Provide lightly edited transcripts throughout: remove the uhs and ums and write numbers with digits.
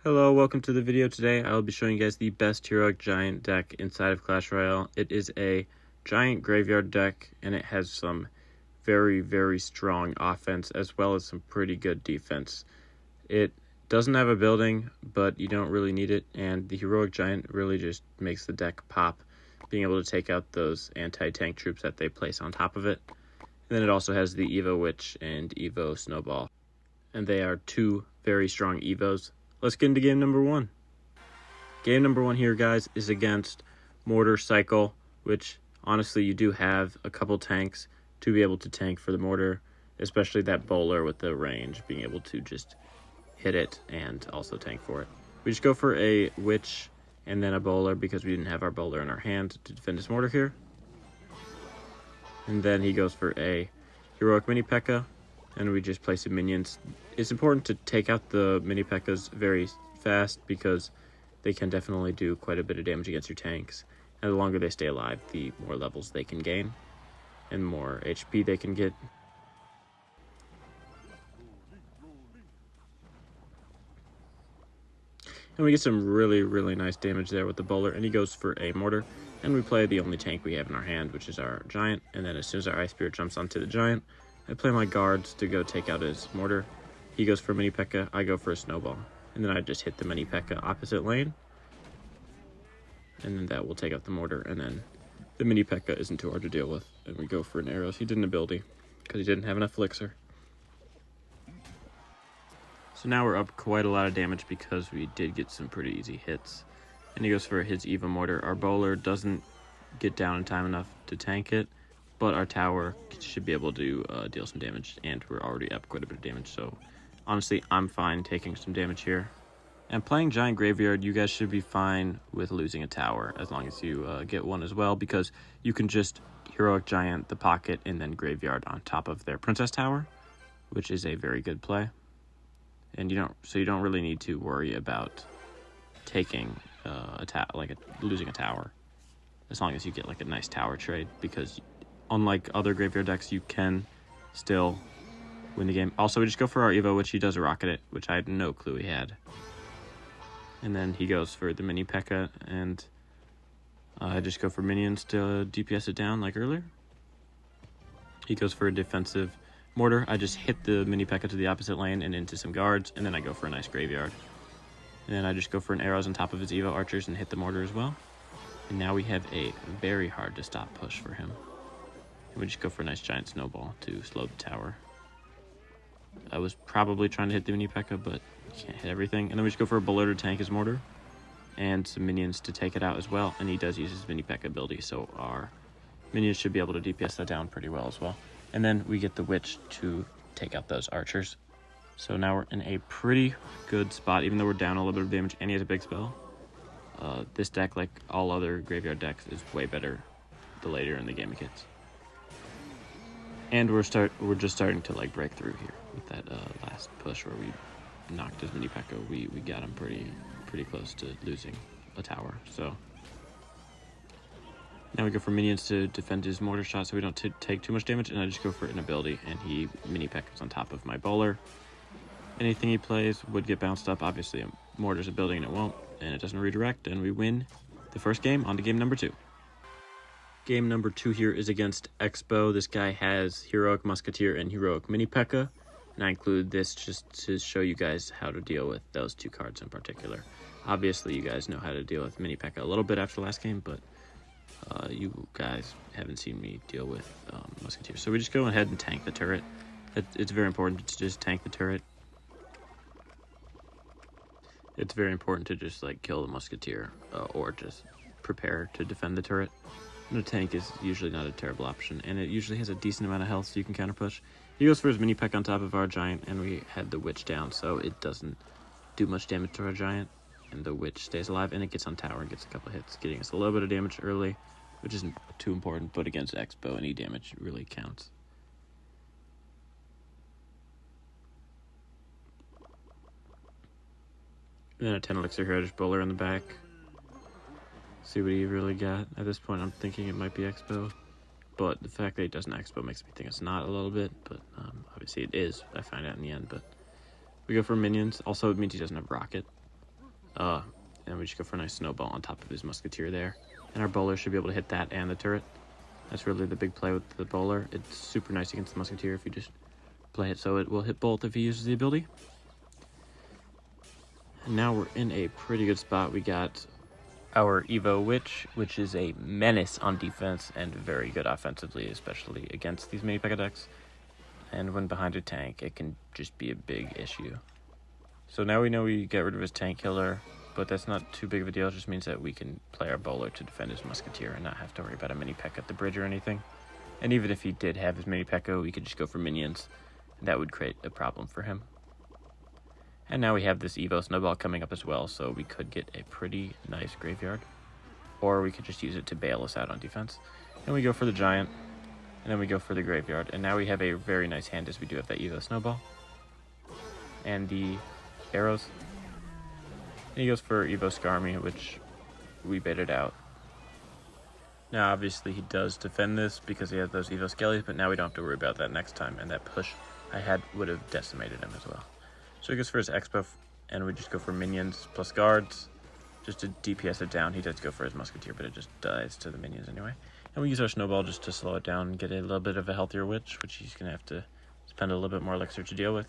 Hello, welcome to the video. Today I will be showing you guys the best heroic giant deck inside of Clash Royale. It is a giant graveyard deck and it has some very strong offense as well as some pretty good defense. It doesn't have a building, but you don't really need it, and the heroic giant really just makes the deck pop, being able to take out those anti-tank troops that they place on top of it. And then it also has the Evo Witch and Evo Snowball, and they are two very strong Evos. Let's get into game number one. Game number one here, guys, is against Mortar Cycle, which honestly you do have a couple tanks to be able to tank for the mortar, especially that bowler with the range, being able to just hit it and also tank for it. We just go for a witch and then a bowler because we didn't have our bowler in our hand to defend his mortar here. And then he goes for a heroic mini P.E.K.K.A. and we just place some minions. It's important to take out the mini P.E.K.K.A.s very fast because they can definitely do quite a bit of damage against your tanks. And the longer they stay alive, the more levels they can gain and more HP they can get. And we get some really nice damage there with the bowler, and he goes for a mortar, and we play the only tank we have in our hand, which is our giant. And then as soon as our ice spirit jumps onto the giant, I play my guards to go take out his mortar. He goes for a mini P.E.K.K.A., I go for a snowball. And then I just hit the mini P.E.K.K.A. opposite lane. And then that will take out the mortar, and then the mini P.E.K.K.A. isn't too hard to deal with. And we go for an arrows. He did an ability because he didn't have enough elixir. So now we're up quite a lot of damage because we did get some pretty easy hits. And he goes for his Evo mortar. Our bowler doesn't get down in time enough to tank it, but our tower should be able to deal some damage, and we're already up quite a bit of damage, so honestly, I'm fine taking some damage here. And playing Giant Graveyard, you guys should be fine with losing a tower, as long as you get one as well, because you can just Heroic Giant the Pocket and then Graveyard on top of their Princess Tower, which is a very good play. And you don't really need to worry about taking losing a tower, as long as you get like a nice tower trade, because unlike other graveyard decks, you can still win the game. Also, we just go for our Evo, which he does rocket it, which I had no clue he had. And then he goes for the mini P.E.K.K.A. and I just go for minions to DPS it down like earlier. He goes for a defensive mortar. I just hit the mini P.E.K.K.A. to the opposite lane and into some guards, and then I go for a nice graveyard. And then I just go for an arrows on top of his Evo archers and hit the mortar as well. And now we have a very hard to stop push for him. And we just go for a nice giant snowball to slow the tower. I was probably trying to hit the mini P.E.K.K.A., but you can't hit everything. And then we just go for a bowler to tank his mortar and some minions to take it out as well. And he does use his mini P.E.K.K.A. ability, so our minions should be able to DPS that down pretty well as well. And then we get the witch to take out those archers. So now we're in a pretty good spot, even though we're down a little bit of damage and he has a big spell. This deck, like all other graveyard decks, is way better the later in the game it gets. And we're just starting to like break through here with that last push where we knocked his mini P.E.K.K.A. We got him pretty close to losing a tower. So now we go for minions to defend his mortar shot so we don't take too much damage, and I just go for an ability, and he mini P.E.K.K.A.'s on top of my bowler. Anything he plays would get bounced up. Obviously, a mortar's a building and it won't, and it doesn't redirect, and we win the first game. On to game number two. Game number two here is against Expo. This guy has Heroic Musketeer and Heroic Mini P.E.K.K.A. And I include this just to show you guys how to deal with those two cards in particular. Obviously, you guys know how to deal with Mini P.E.K.K.A. a little bit after the last game, but you guys haven't seen me deal with Musketeer. So we just go ahead and tank the turret. It's very important to just tank the turret. It's very important to just like kill the Musketeer or just prepare to defend the turret. And a tank is usually not a terrible option, and it usually has a decent amount of health, so you can counter push. He goes for his mini P.E.K.K.A. on top of our giant, and we had the witch down, so it doesn't do much damage to our giant, and the witch stays alive, and it gets on tower and gets a couple hits, getting us a little bit of damage early, which isn't too important, but against Expo, any damage really counts. And then a 10 elixir here, just bowler in the back. See what he really got. At this point, I'm thinking it might be Expo, but the fact that he doesn't Expo makes me think it's not a little bit, but obviously it is. I find out in the end, but we go for minions. Also, it means he doesn't have rocket, And we just go for a nice snowball on top of his musketeer there. And our bowler should be able to hit that and the turret. That's really the big play with the bowler. It's super nice against the musketeer if you just play it so it will hit both if he uses the ability. And now we're in a pretty good spot. We got our Evo Witch, which is a menace on defense and very good offensively, especially against these mini P.E.K.K.A decks. And when behind a tank, it can just be a big issue. So now we know we get rid of his tank killer, but that's not too big of a deal. It just means that we can play our bowler to defend his musketeer and not have to worry about a mini P.E.K.K.A at the bridge or anything. And even if he did have his mini P.E.K.K.A, we could just go for minions. And that would create a problem for him. And now we have this Evo Snowball coming up as well, so we could get a pretty nice graveyard. Or we could just use it to bail us out on defense. And we go for the Giant, and then we go for the graveyard. And now we have a very nice hand as we do have that Evo Snowball. And the arrows. And he goes for Evo Skarmy, which we baited out. Now obviously he does defend this because he has those Evo Skellies, but now we don't have to worry about that next time. And that push I had would have decimated him as well. So he goes for his Expo, and we just go for minions plus guards, just to DPS it down. He does go for his musketeer, but it just dies to the minions anyway. And we use our snowball just to slow it down and get a little bit of a healthier witch, which he's going to have to spend a little bit more elixir to deal with.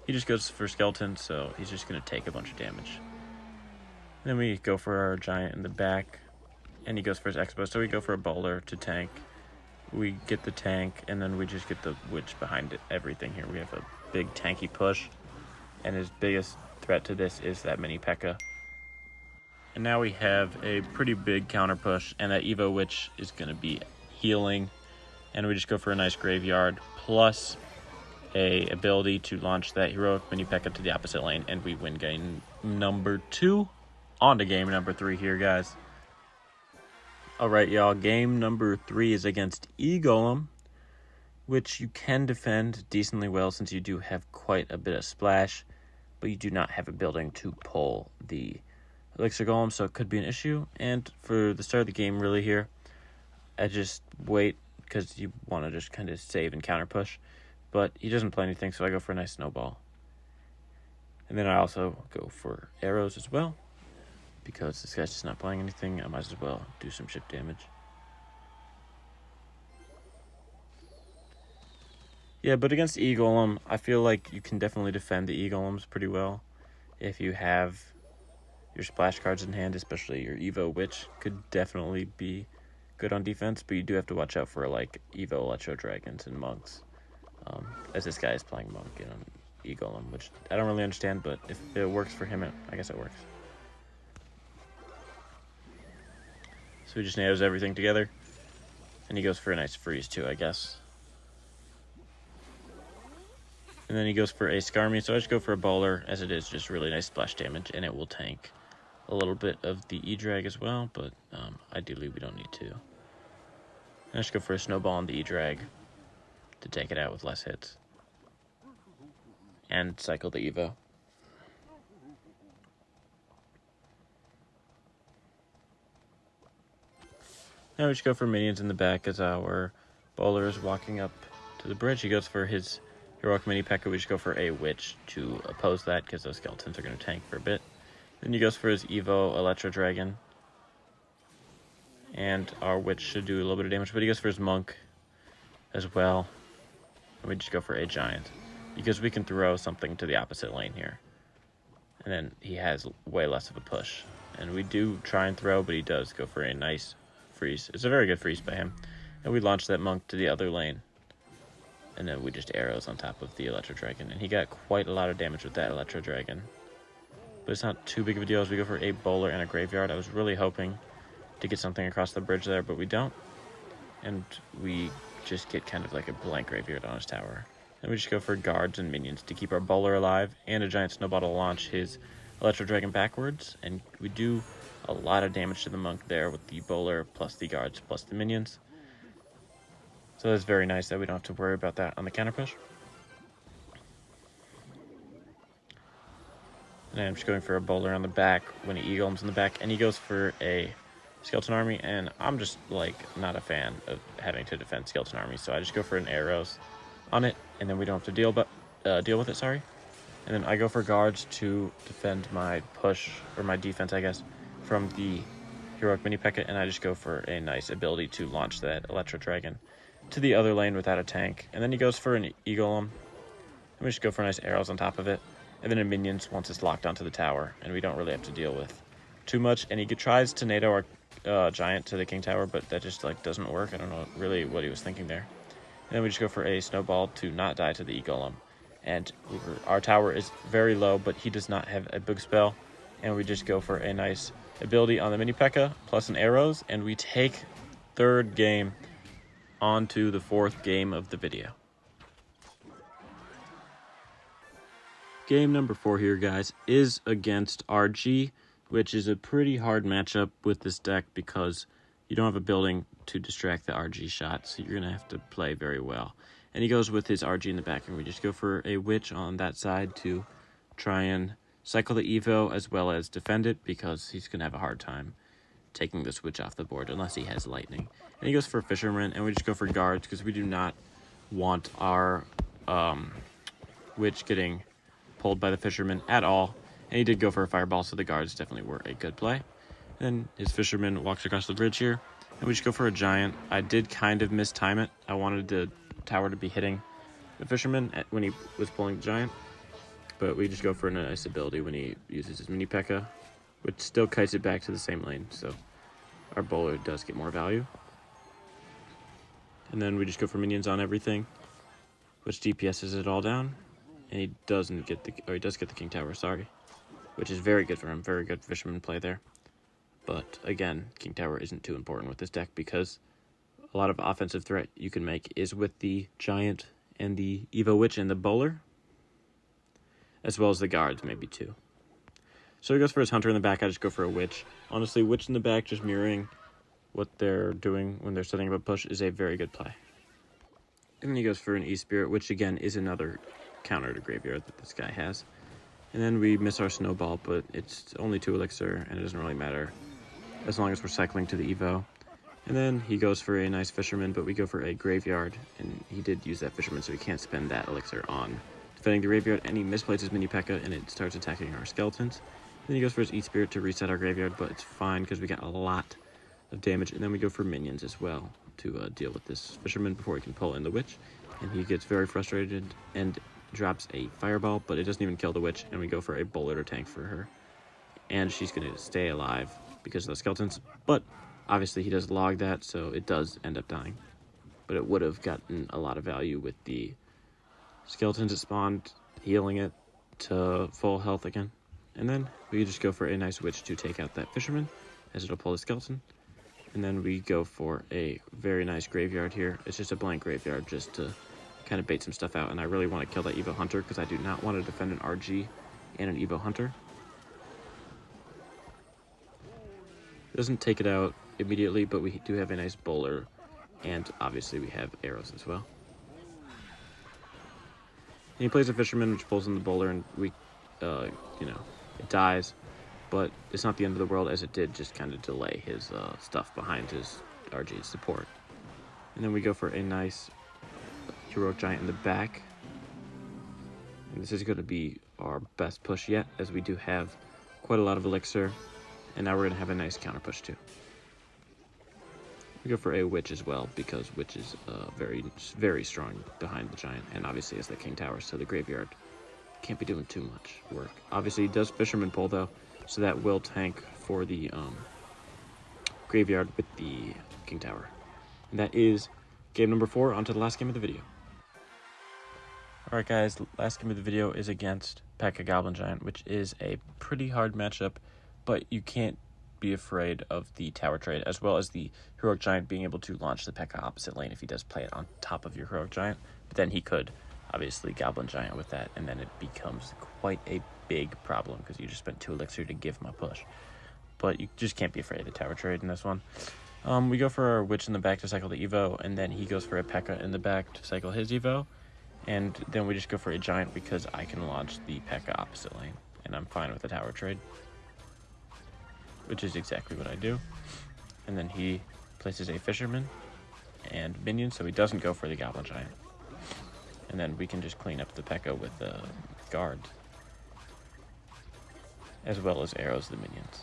He just goes for skeleton, so he's just going to take a bunch of damage. And then we go for our giant in the back, and he goes for his Expo, so we go for a bowler to tank. We get the tank, and then we just get the witch behind it, everything here. We have a big tanky push. And his biggest threat to this is that mini P.E.K.K.A. And now we have a pretty big counter push, and that Evo Witch is going to be healing. And we just go for a nice graveyard, plus a ability to launch that heroic mini P.E.K.K.A to the opposite lane, and we win game number 2. On to game number 3 here, guys. Alright, y'all, game number 3 is against E-Golem, which you can defend decently well since you do have quite a bit of splash, but you do not have a building to pull the Elixir Golem, so it could be an issue. And for the start of the game really here, I just wait because you want to just kind of save and counter push, but he doesn't play anything, so I go for a nice snowball. And then I also go for arrows as well, because this guy's just not playing anything. I might as well do some chip damage. Yeah, but against E-Golem, I feel like you can definitely defend the E-Golems pretty well. If you have your splash cards in hand, especially your Evo Witch, could definitely be good on defense, but you do have to watch out for like Evo Electro Dragons and Monks. As this guy is playing Monk on E-Golem, which I don't really understand, but if it works for him, I guess it works. So he just nails everything together, and he goes for a nice freeze too, I guess. And then he goes for a Skarmy, so I just go for a bowler, as it is just really nice splash damage, and it will tank a little bit of the E-Drag as well, but ideally we don't need to. And I just go for a snowball on the E-Drag to take it out with less hits. And cycle the Evo. Now we just go for minions in the back as our bowler is walking up to the bridge. He goes for his heroic mini P.E.K.K.A. We just go for a witch to oppose that because those skeletons are going to tank for a bit. Then he goes for his Evo Electro Dragon. And our witch should do a little bit of damage, but he goes for his monk as well. And we just go for a giant because we can throw something to the opposite lane here. And then he has way less of a push. And we do try and throw, but he does go for a nice freeze. It's a very good freeze by him. And we launch that monk to the other lane. And then we just arrows on top of the Electro Dragon. And he got quite a lot of damage with that Electro Dragon. But it's not too big of a deal as we go for a bowler and a graveyard. I was really hoping to get something across the bridge there, but we don't. And we just get kind of like a blank graveyard on his tower. And we just go for guards and minions to keep our bowler alive and a giant snowball to launch his Electro Dragon backwards. And we do a lot of damage to the monk there with the bowler plus the guards plus the minions. So that's very nice that we don't have to worry about that on the counter push. And I'm just going for a bowler on the back when he E-Golems in the back. And he goes for a skeleton army. And I'm just like not a fan of having to defend skeleton armies. So I just go for an arrows on it. And then we don't have to deal with it, sorry. And then I go for guards to defend my push, or my defense, I guess, from the heroic mini P.E.K.K.A, and I just go for a nice ability to launch that Electro Dragon to the other lane without a tank. And then he goes for an E-Golem, and we just go for nice arrows on top of it. And then in minions once it's locked onto the tower, and we don't really have to deal with too much. And he tries to NATO our giant to the king tower, but that just like doesn't work. I don't know really what he was thinking there. And then we just go for a snowball to not die to the E-Golem. And our tower is very low, but he does not have a big spell. And we just go for a nice ability on the mini P.E.K.K.A plus an arrows, and we take third game on to the fourth game of the video. Game number 4 here, guys, is against RG, which is a pretty hard matchup with this deck because you don't have a building to distract the RG shot, so you're going to have to play very well. And he goes with his RG in the back, and we just go for a witch on that side to try and cycle the Evo as well as defend it, because he's going to have a hard time taking this witch off the board unless he has lightning. And he goes for fisherman, and we just go for guards because we do not want our witch getting pulled by the fisherman at all. And he did go for a fireball, so the guards definitely were a good play. And his fisherman walks across the bridge here, and we just go for a giant. I did kind of mistime it. I wanted the tower to be hitting the fisherman when he was pulling the giant, but we just go for a nice ability when he uses his mini P.E.K.K.A, which still kites it back to the same lane, so our bowler does get more value. And then we just go for minions on everything, which DPSs it all down, and he doesn't get the, or he does get the king tower, sorry, which is very good for him. Very good fisherman play there. But again, king tower isn't too important with this deck because a lot of offensive threat you can make is with the giant and the Evo Witch and the bowler, as well as the guards maybe too. So he goes for his hunter in the back. I just go for a witch. Honestly, witch in the back, just mirroring what they're doing when they're setting up a push, is a very good play. And then he goes for an E-Spirit, which again is another counter to graveyard that this guy has. And then we miss our snowball, but it's only 2 elixir, and it doesn't really matter as long as we're cycling to the Evo. And then he goes for a nice fisherman, but we go for a graveyard, and he did use that fisherman, so he can't spend that elixir on defending the graveyard, and he misplays his mini P.E.K.K.A, and it starts attacking our skeletons. Then he goes for his E-Spirit to reset our graveyard, but it's fine because we got a lot of damage. And then we go for minions as well to deal with this fisherman before he can pull in the witch. And he gets very frustrated and drops a fireball, but it doesn't even kill the witch, and we go for a bullet or tank for her. And she's going to stay alive because of the skeletons, but obviously he does log that, so it does end up dying. But it would have gotten a lot of value with the skeletons that spawned, healing it to full health again. And then we just go for a nice witch to take out that fisherman, as it'll pull the skeleton. And then we go for a very nice graveyard here. It's just a blank graveyard just to kind of bait some stuff out. And I really want to kill that Evo Hunter because I do not want to defend an RG and an Evo Hunter. Doesn't take it out immediately, but we do have a nice bowler, and obviously we have arrows as well. And he plays a fisherman, which pulls in the bowler, and we, it dies, but it's not the end of the world, as it did just kind of delay his stuff behind his RG support. And then we go for a nice heroic giant in the back. And this is going to be our best push yet, as we do have quite a lot of elixir, and now we're going to have a nice counter push too. We go for a witch as well, because witch is very, very strong behind the giant, and obviously has the king tower, so the graveyard can't be doing too much work. Obviously, he does fisherman pull though, so that will tank for the graveyard with the king tower. And that is game number 4. On to the last game of the video. Alright guys, last game of the video is against P.E.K.K.A Goblin Giant, which is a pretty hard matchup, but you can't be afraid of the tower trade, as well as the heroic giant being able to launch the P.E.K.K.A opposite lane if he does play it on top of your heroic giant. But then he could obviously goblin giant with that, and then it becomes quite a big problem because you just spent 2 elixir to give him a push. But you just can't be afraid of the tower trade in this one. We go for our witch in the back to cycle the Evo, and then he goes for a P.E.K.K.A in the back to cycle his Evo, and then we just go for a giant because I can launch the P.E.K.K.A opposite lane, and I'm fine with the tower trade, which is exactly what I do. And then he places a fisherman and minion, so he doesn't go for the goblin giant. And then we can just clean up the P.E.K.K.A with the guard. as well as arrows the minions.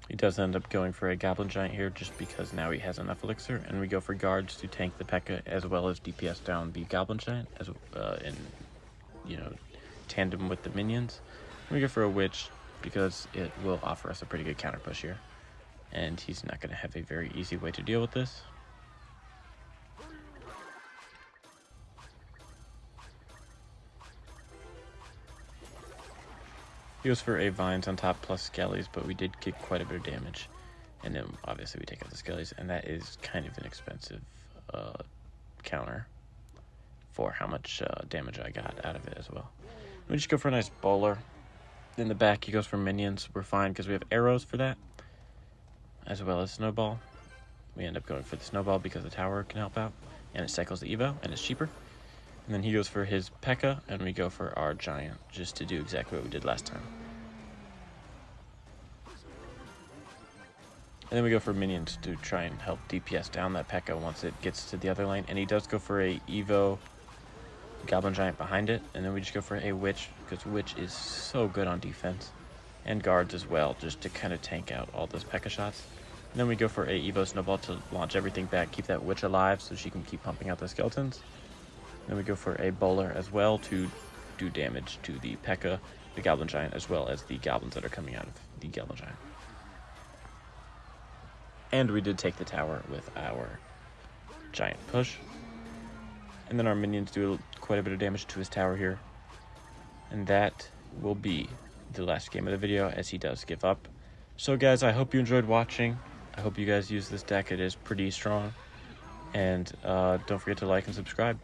He does end up going for a Goblin Giant here just because now he has enough elixir, and we go for guards to tank the P.E.K.K.A. as well as DPS down the Goblin Giant as in tandem with the minions. And we go for a Witch because it will offer us a pretty good counter push here, and he's not going to have a very easy way to deal with this. He goes for a Vines on top plus Skellies, but we did get quite a bit of damage. And then obviously we take out the Skellies, and that is kind of an expensive counter for how much damage I got out of it as well. We just go for a nice bowler. In the back he goes for minions. We're fine because we have arrows for that, as well as snowball. We end up going for the snowball because the tower can help out, and it cycles the Evo, and it's cheaper. And then he goes for his P.E.K.K.A, and we go for our Giant, just to do exactly what we did last time. And then we go for minions to try and help DPS down that P.E.K.K.A once it gets to the other lane. And he does go for a Evo Goblin Giant behind it. And then we just go for a Witch, because Witch is so good on defense. And guards as well, just to kind of tank out all those P.E.K.K.A shots. And then we go for a Evo Snowball to launch everything back, keep that Witch alive so she can keep pumping out the skeletons. Then we go for a Bowler as well to do damage to the P.E.K.K.A, the Goblin Giant, as well as the goblins that are coming out of the Goblin Giant. And we did take the tower with our Giant push. And then our minions do quite a bit of damage to his tower here. And that will be the last game of the video, as he does give up. So guys, I hope you enjoyed watching. I hope you guys use this deck. It is pretty strong. And don't forget to like and subscribe.